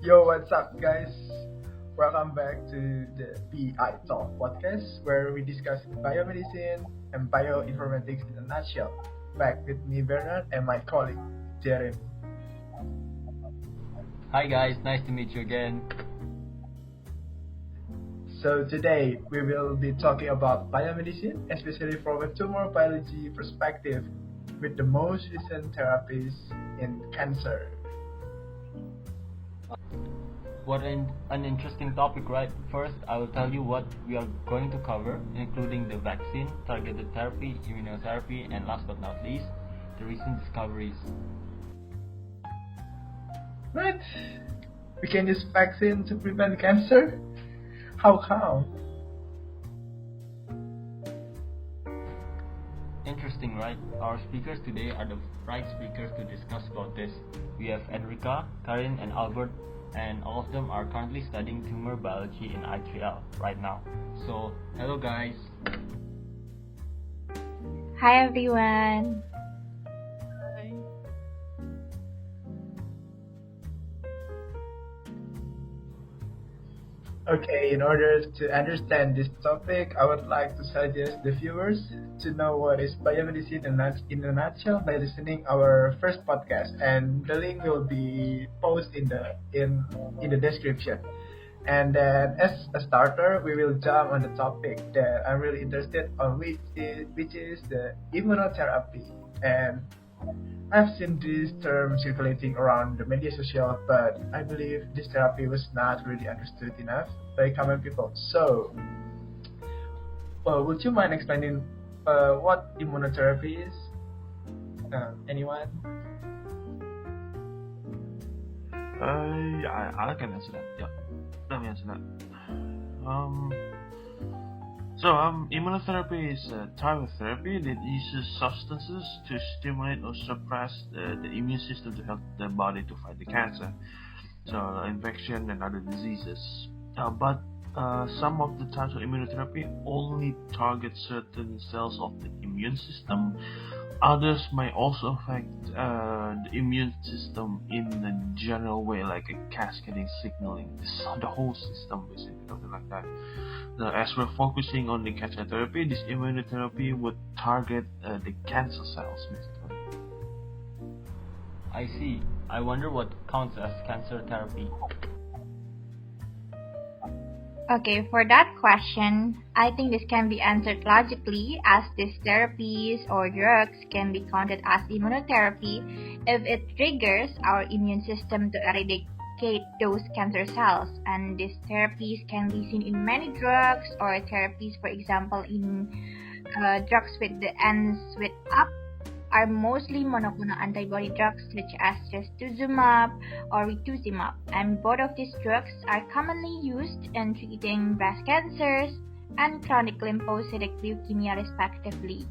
Yo, what's up, guys? Welcome back to the B-iTalk podcast, where we discuss biomedicine and bioinformatics in a nutshell. Back with me, Bernard, and my colleague, Jeremy. Hi guys, nice to meet you again. So today we will be talking about biomedicine, especially from a tumor biology perspective, with the most recent therapies in cancer. What an interesting topic, right? First, I will tell you what we are going to cover, including the vaccine, targeted therapy, immunotherapy, and last but not least, the recent discoveries. What? We can use vaccine to prevent cancer? How come? Interesting, right? Our speakers today are the right speakers to discuss about this. We have Enrica, Karin, and Albert, and all of them are currently studying tumor biology in I3L right now. So, hello guys. Hi everyone. Okay, in order to understand this topic, I would like to suggest the viewers to know what is biomedicine in a nutshell by listening our first podcast, and the link will be posted in the description. And then, as a starter, we will jump on the topic that I'm really interested on, which is the immunotherapy. And I've seen this term circulating around the media social, but I believe this therapy was not really understood enough by common people. So, would you mind explaining what immunotherapy is? Anyone? Yeah, I can answer that. Yeah, let me answer that. Immunotherapy is a type of therapy that uses substances to stimulate or suppress the immune system to help the body to fight the cancer, infection and other diseases. But some of the types of immunotherapy only target certain cells of the immune system. Others may also affect the immune system in a general way, like a cascading signaling. The whole system, basically, something like that. Now, as we're focusing on the cancer therapy, this immunotherapy would target the cancer cells, basically. I see. I wonder what counts as cancer therapy. Okay, for that question, I think this can be answered logically, as these therapies or drugs can be counted as immunotherapy if it triggers our immune system to eradicate those cancer cells. And these therapies can be seen in many drugs or therapies, for example, in drugs with the ends with up are mostly monoclonal antibody drugs such as trastuzumab or rituximab, and both of these drugs are commonly used in treating breast cancers and chronic lymphocytic leukemia respectively.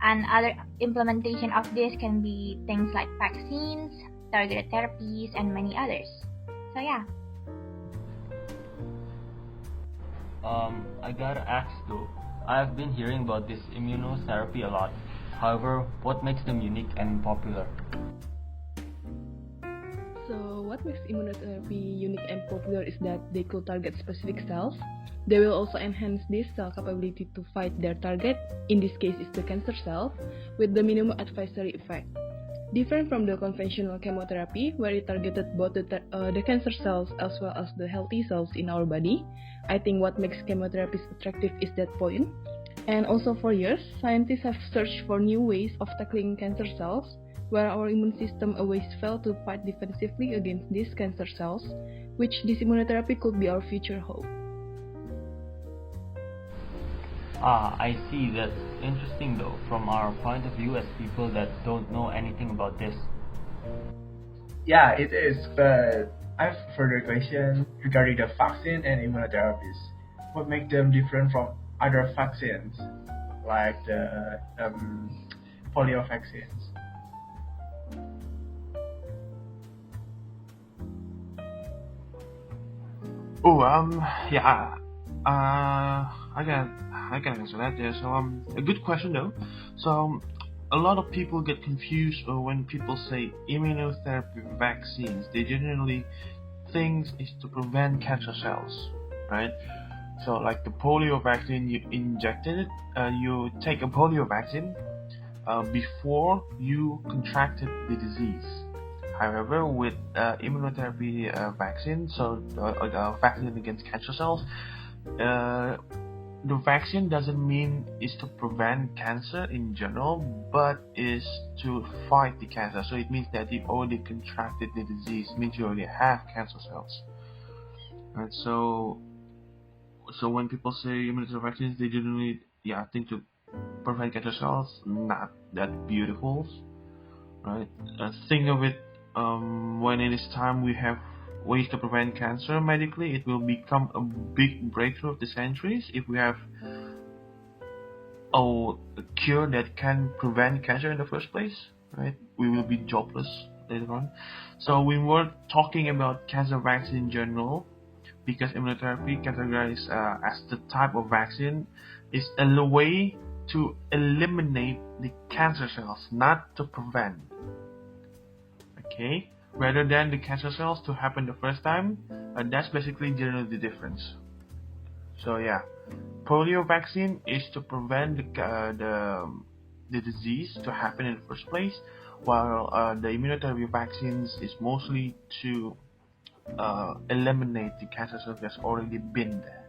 And other implementation of this can be things like vaccines, targeted therapies, and many others. So yeah. I gotta ask though, I've been hearing about this immunotherapy a lot. However, what makes them unique and popular? So, what makes immunotherapy unique and popular is that they could target specific cells. They will also enhance this cell capability to fight their target, in this case is the cancer cell, with the minimum advisory effect. Different from the conventional chemotherapy, where it targeted both the cancer cells as well as the healthy cells in our body, I think what makes chemotherapy attractive is that point. And also for years, scientists have searched for new ways of tackling cancer cells, where our immune system always failed to fight defensively against these cancer cells, which this immunotherapy could be our future hope. I see. That's interesting though, from our point of view as people that don't know anything about this. Yeah, it is, but I have a further question regarding the vaccine and immunotherapies. What makes them different from other vaccines, like the polio vaccines? Yeah. I can answer that. Yeah. A good question though. A lot of people get confused when people say immunotherapy vaccines. They generally things is to prevent cancer cells, right? So like the polio vaccine, you injected it, you take a polio vaccine before you contracted the disease. However, with immunotherapy vaccine, so vaccine against cancer cells, the vaccine doesn't mean is to prevent cancer in general, but is to fight the cancer. So it means that you already contracted the disease, means you already have cancer cells. Right? So when people say immunotherapy vaccines, they generally think to prevent cancer cells. Not that beautiful, right? Think of it, when it is time we have ways to prevent cancer medically, it will become a big breakthrough of the centuries if we have a cure that can prevent cancer in the first place, right? We will be jobless later on. So we were talking about cancer vaccine in general, because immunotherapy categorized as the type of vaccine is a way to eliminate the cancer cells, not to prevent. Okay, rather than the cancer cells to happen the first time, that's basically generally the difference. So yeah, polio vaccine is to prevent the disease to happen in the first place, while the immunotherapy vaccines is mostly to eliminate the cancer cells that's already been there.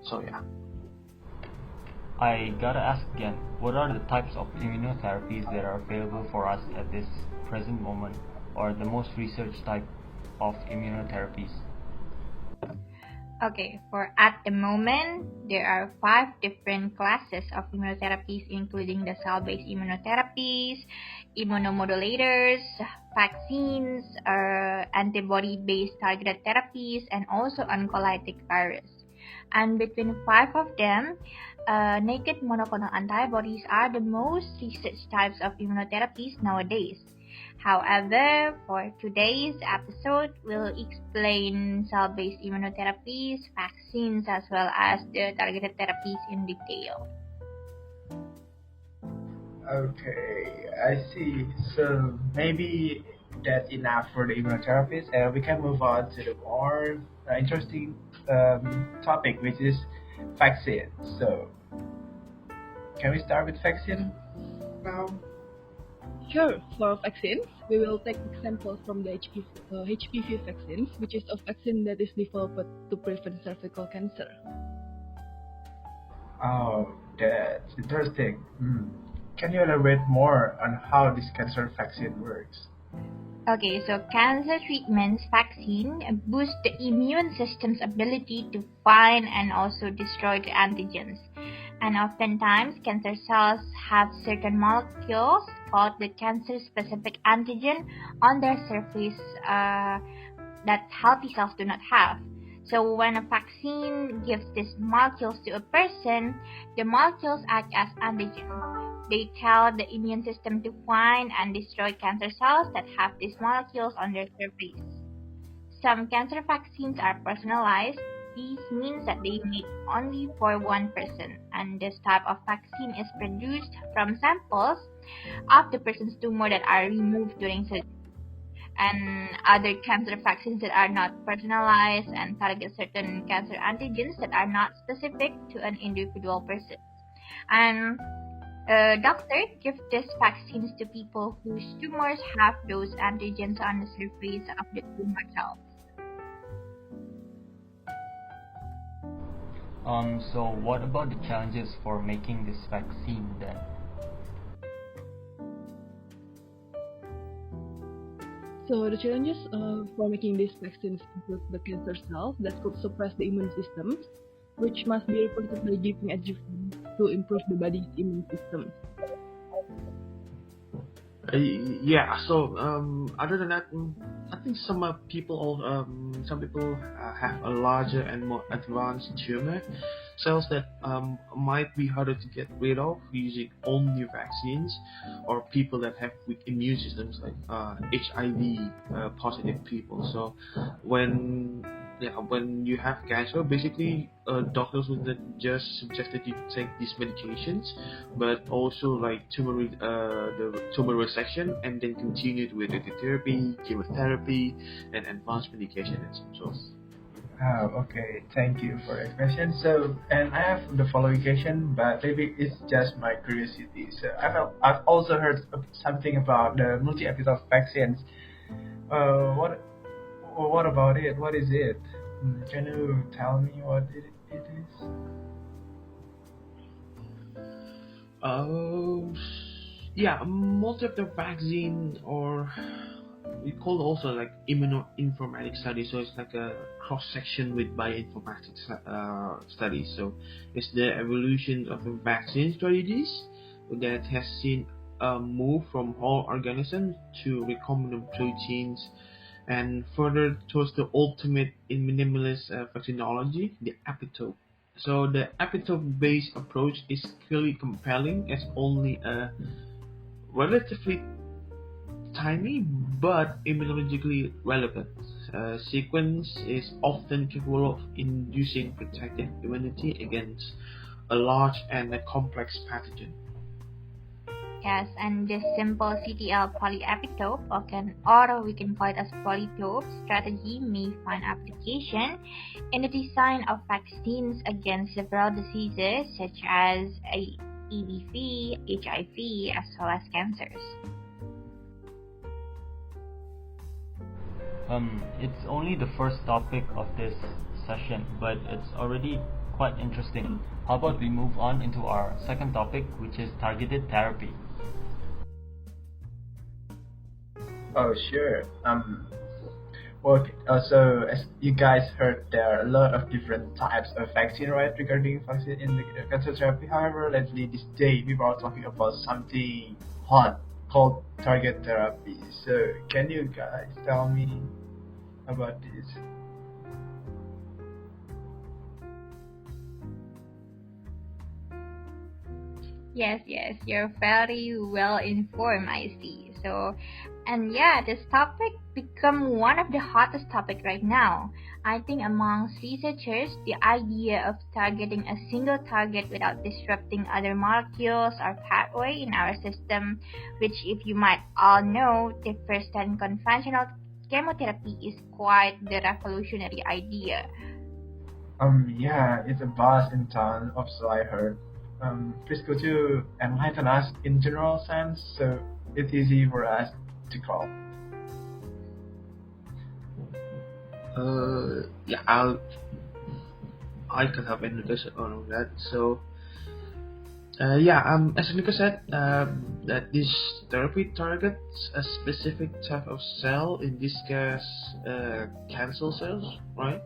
So yeah. I gotta ask again, what are the types of immunotherapies that are available for us at this present moment, or the most researched type of immunotherapies? Okay, for at the moment, there are 5 different classes of immunotherapies, including the cell-based immunotherapies, immunomodulators, vaccines, antibody-based targeted therapies, and also oncolytic virus. And between 5 of them, naked monoclonal antibodies are the most researched types of immunotherapies nowadays. However, for today's episode, we'll explain cell-based immunotherapies, vaccines, as well as the targeted therapies in detail. Okay, I see. So maybe that's enough for the immunotherapies, and we can move on to the more interesting topic, which is vaccine. So, can we start with vaccine now? Sure, for vaccines, we will take examples from the HPV vaccines, which is a vaccine that is developed to prevent cervical cancer. Oh, that's interesting. Can you elaborate more on how this cancer vaccine works? Okay, so cancer treatments vaccine boost the immune system's ability to find and also destroy the antigens. And oftentimes, cancer cells have certain molecules called the cancer-specific antigen on their surface that healthy cells do not have. So when a vaccine gives these molecules to a person, the molecules act as antigen. They tell the immune system to find and destroy cancer cells that have these molecules on their surface. Some cancer vaccines are personalized. This means that they made only for one person, and this type of vaccine is produced from samples of the person's tumor that are removed during surgery. And other cancer vaccines that are not personalized and target certain cancer antigens that are not specific to an individual person. And a doctor gives these vaccines to people whose tumors have those antigens on the surface of the tumor cells. So what about the challenges for making this vaccine then? So the challenges for making these vaccines include the cancer cells that could suppress the immune system, which must be repeatedly giving adjuvant to improve the body's immune system. Other than that, I think some people have a larger and more advanced tumor cells that might be harder to get rid of using only vaccines, or people that have weak immune systems like HIV positive people. So when yeah, when you have cancer, basically doctors would not just suggest that you take these medications, but also like the tumor resection, and then continued with radiotherapy, chemotherapy, and advanced medication and so. Okay, thank you for the explanation. So, and I have the following question, but maybe it's just my curiosity. So, I've also heard something about the multi-epitope vaccines. What about it? What is it? Can you tell me what it is? Yeah, multiple vaccine, or we call also like immunoinformatics study. So it's like a cross section with bioinformatics study. So it's the evolution of the vaccine strategies that has seen a move from whole organisms to recombinant proteins, and further towards the ultimate in minimalist vaccinology, the epitope. So the epitope-based approach is clearly compelling as only a relatively tiny but immunologically relevant sequence is often capable of inducing protective immunity against a large and a complex pathogen. Yes, and this simple CTL polyepitope, or we can call it as polytope strategy, may find application in the design of vaccines against several diseases such as EBV, HIV, as well as cancers. It's only the first topic of this session, but it's already quite interesting. How about we move on into our second topic, which is targeted therapy? Oh, sure. Well, so as you guys heard, there are a lot of different types of vaccine, right? Regarding vaccine in the cancer therapy. However, lately this day we were talking about something hot called target therapy. So, can you guys tell me about this? Yes, you're very well informed, I see. So, and yeah, this topic become one of the hottest topic right now. I think amongst researchers, the idea of targeting a single target without disrupting other molecules or pathway in our system, which if you might all know, differs than conventional chemotherapy, is quite the revolutionary idea. Yeah, it's a buzz in town, also I heard. Please could you enlighten us in general sense so it's easy for us to call. Yeah, I can have an discussion on that. So yeah, as Nico said, that this therapy targets a specific type of cell, in this case, cancer cells, right?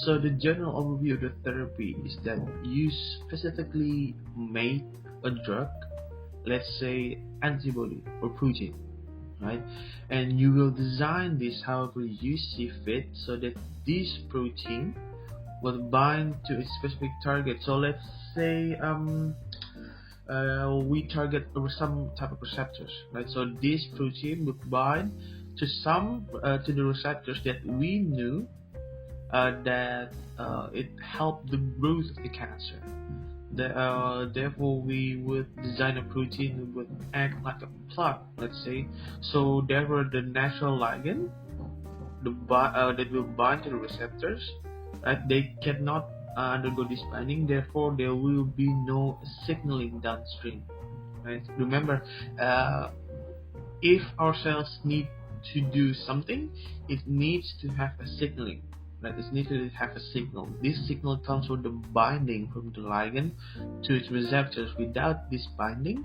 So the general overview of the therapy is that you specifically make a drug, let's say antibody or protein, right? And you will design this however you see fit so that this protein will bind to a specific target. So let's say we target some type of receptors, right? So this protein would bind to to the receptors that we knew that it helped the growth of the cancer. Therefore, we would design a protein that would act like a plug, let's say. So, therefore, the natural ligand that will bind to the receptors, right? They cannot undergo this binding. Therefore, there will be no signaling downstream. Right? Remember, if our cells need to do something, it needs to have a signaling. Right? It needs to have a signal. This signal comes from the binding from the ligand to its receptors. Without this binding,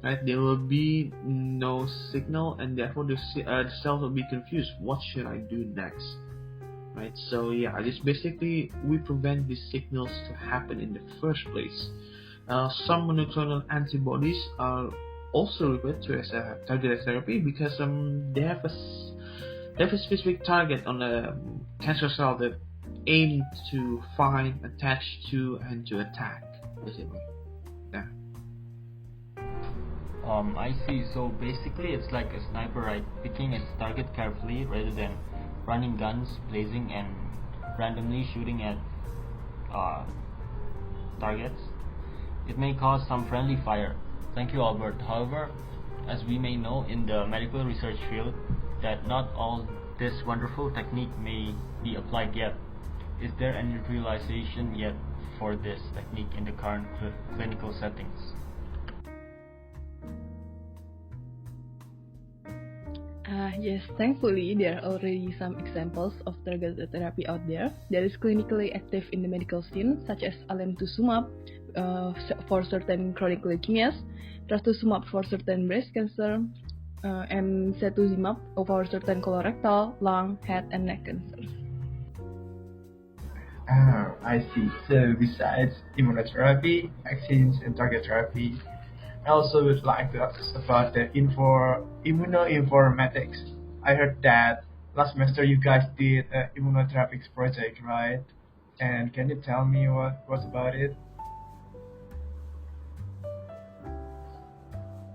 right, there will be no signal, and therefore the cells will be confused. What should I do next? Right? So yeah, this basically we prevent these signals to happen in the first place. Some monoclonal antibodies are also referred to as a targeted therapy because they have a specific target on a cancer cell that aim to find, attach to, and to attack, basically. Yeah. I see. So basically, it's like a sniper, right? Picking its target carefully rather than running guns, blazing, and randomly shooting at targets. It may cause some friendly fire. Thank you, Albert. However, as we may know in the medical research field, that not all this wonderful technique may be applied yet. Is there any realization yet for this technique in the current clinical settings? Yes, thankfully, there are already some examples of targeted therapy out there that is clinically active in the medical scene, such as alemtuzumab for certain chronic leukemias, trastuzumab for certain breast cancer, and cetuximab for certain colorectal, lung, head, and neck cancers. Oh, I see. So besides immunotherapy, vaccines, and target therapy, I also would like to ask about the immunoinformatics. I heard that last semester you guys did an immunotherapy project, right? And can you tell me what was about it?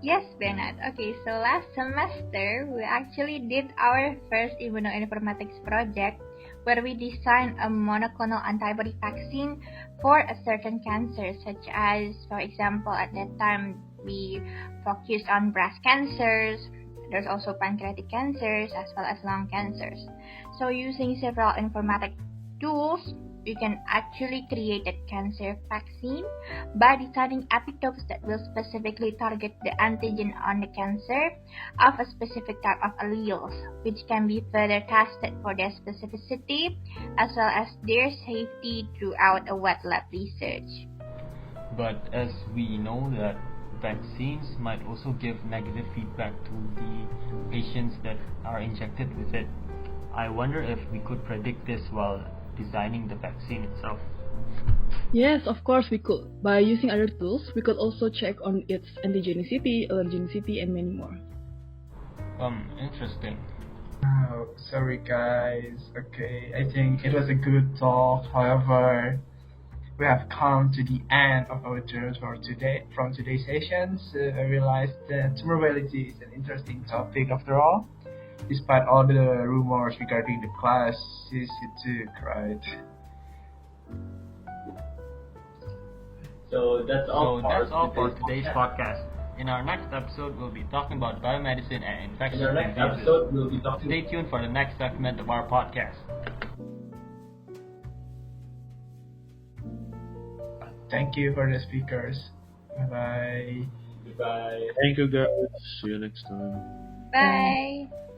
Yes, Bernard. Okay, so last semester we actually did our first immunoinformatics project where we designed a monoclonal antibody vaccine for a certain cancer, such as, for example, at that time we focused on breast cancers. There's also pancreatic cancers as well as lung cancers. So using several informatic tools, we can actually create a cancer vaccine by designing epitopes that will specifically target the antigen on the cancer of a specific type of alleles, which can be further tested for their specificity as well as their safety throughout a wet lab research. But as we know that vaccines might also give negative feedback to the patients that are injected with it, I wonder if we could predict this while designing the vaccine itself. Yes, of course we could. By using other tools, we could also check on its antigenicity, allergenicity, and many more. Interesting. Oh, sorry guys. Okay, I think it was a good talk. However, we have come to the end of our journey from today's session. So I realized that tumor biology is an interesting topic after all, despite all the rumors regarding the classes you took, right? So that's all for today's podcast. In our next episode, we'll be talking about biomedicine and infectious diseases. Stay tuned for the next segment of our podcast. Thank you for the speakers. Bye bye. Goodbye. Thank you guys. See you next time. Bye!